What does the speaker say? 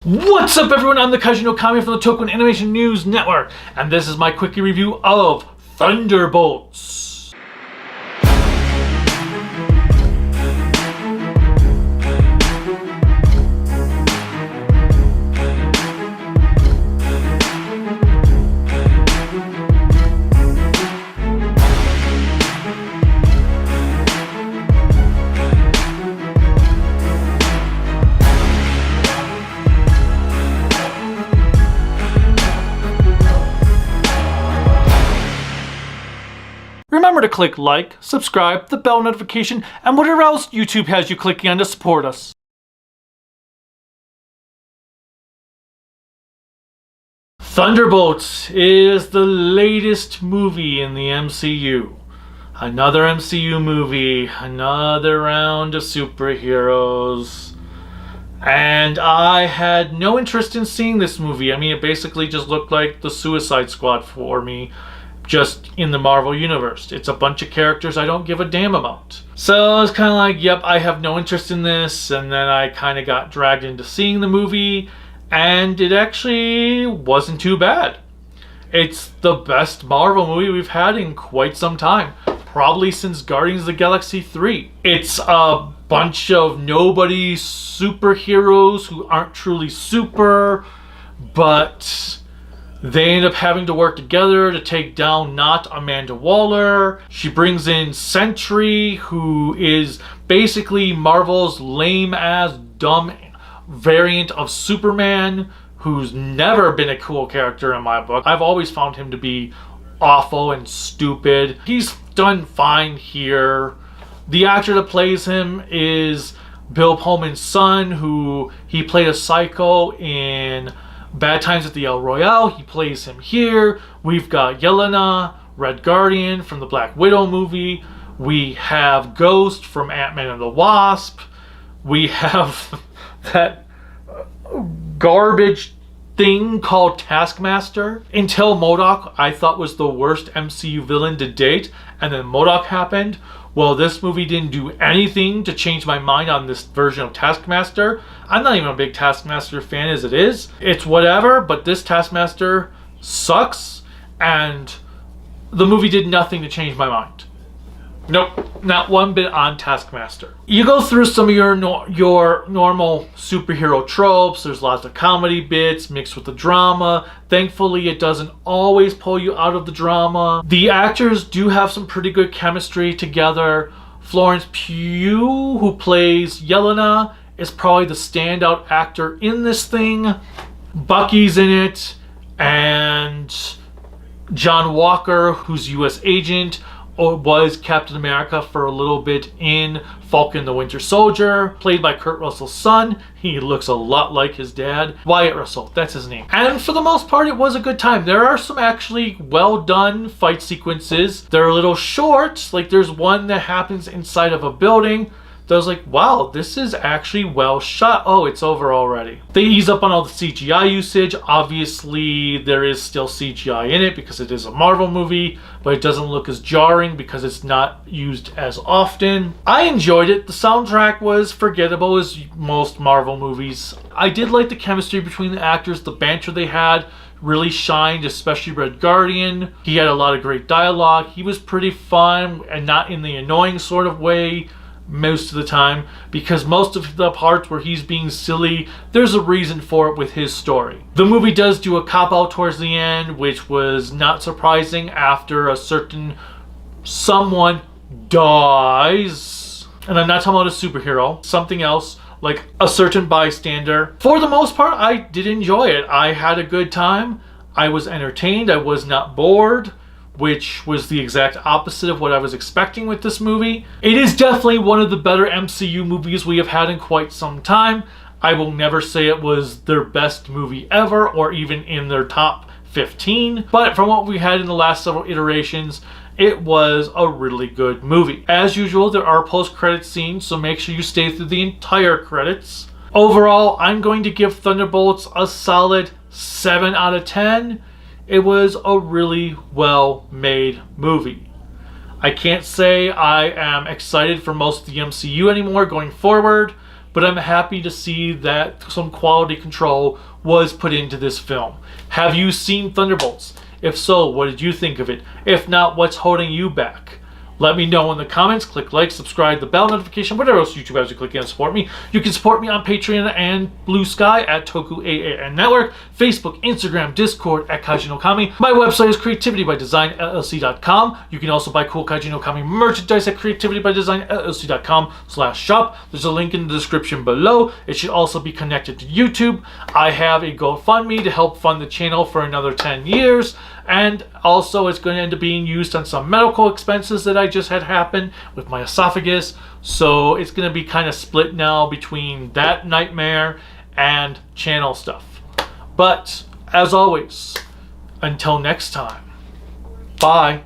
What's up everyone, I'm the Kaiju no Kami from the Toku Animation News Network, and this is my quickie review of Thunderbolts. Remember to click like, subscribe, the bell notification, and whatever else YouTube has you clicking on to support us. Thunderbolts is the latest movie in the MCU. Another MCU movie, another round of superheroes. And I had no interest in seeing this movie. I mean, it basically just looked like the Suicide Squad for me. Just in the Marvel Universe. It's a bunch of characters I don't give a damn about. So I was kind of like, yep, I have no interest in this. And then I kind of got dragged into seeing the movie. And it actually wasn't too bad. It's the best Marvel movie we've had in quite some time. Probably since Guardians of the Galaxy 3. It's a bunch of nobody superheroes who aren't truly super. But they end up having to work together to take down not Amanda Waller. She brings in Sentry, who is basically Marvel's lame-ass, dumb variant of Superman, who's never been a cool character in my book. I've always found him to be awful and stupid. He's done fine here. The actor that plays him is Bill Pullman's son, who he played a psycho in Bad Times at the El Royale. He plays him here. We've got Yelena, Red Guardian from the Black Widow movie. We have Ghost from Ant-Man and the Wasp. We have that garbage thing called Taskmaster. Until MODOK, I thought was the worst MCU villain to date, and then MODOK happened. Well, this movie didn't do anything to change my mind on this version of Taskmaster. I'm not even a big Taskmaster fan as it is. It's whatever, but this Taskmaster sucks, and the movie did nothing to change my mind. Nope, not one bit on Taskmaster. You go through some of your normal superhero tropes. There's lots of comedy bits mixed with the drama. Thankfully, it doesn't always pull you out of the drama. The actors do have some pretty good chemistry together. Florence Pugh, who plays Yelena, is probably the standout actor in this thing. Bucky's in it, and John Walker, who's U.S. agent, was Captain America for a little bit in Falcon the Winter Soldier, played by Kurt Russell's son. He looks a lot like his dad. Wyatt Russell, that's his name. And for the most part, it was a good time. There are some actually well done fight sequences. They're a little short, like there's one that happens inside of a building. I was like, wow, this is actually well shot. Oh, it's over already. They ease up on all the CGI usage. Obviously, there is still CGI in it because it is a Marvel movie, but it doesn't look as jarring because it's not used as often. I enjoyed it. The soundtrack was forgettable as most Marvel movies. I did like the chemistry between the actors. The banter they had really shined, especially Red Guardian. He had a lot of great dialogue. He was pretty fun and not in the annoying sort of way most of the time, because most of the parts where he's being silly, there's a reason for it with his story. The movie does do a cop-out towards the end, which was not surprising after a certain someone dies. And I'm not talking about a superhero, something else, like a certain bystander. For the most part, I did enjoy it. I had a good time. I was entertained. I was not bored, which was the exact opposite of what I was expecting with this movie. It is definitely one of the better MCU movies we have had in quite some time. I will never say it was their best movie ever or even in their top 15, but from what we had in the last several iterations, it was a really good movie. As usual, there are post-credit scenes, so make sure you stay through the entire credits. Overall, I'm going to give Thunderbolts a solid 7 out of 10. It was a really well-made movie. I can't say I am excited for most of the MCU anymore going forward, but I'm happy to see that some quality control was put into this film. Have you seen Thunderbolts? If so, what did you think of it? If not, what's holding you back? Let me know in the comments. Click like, subscribe, the bell notification, whatever else YouTube has to click in and support me. You can support me on Patreon and Bluesky at tokuaannetwork, Facebook, Instagram, Discord at Kaiji no Kami. My website is creativitybydesignllc.com. You can also buy cool Kaiji no Kami merchandise at creativitybydesignllc.com/shop. There's a link in the description below. It should also be connected to YouTube. I have a GoFundMe to help fund the channel for another 10 years. And also it's going to end up being used on some medical expenses that I just had happen with my esophagus. So it's going to be kind of split now between that nightmare and channel stuff. But as always, until next time, bye.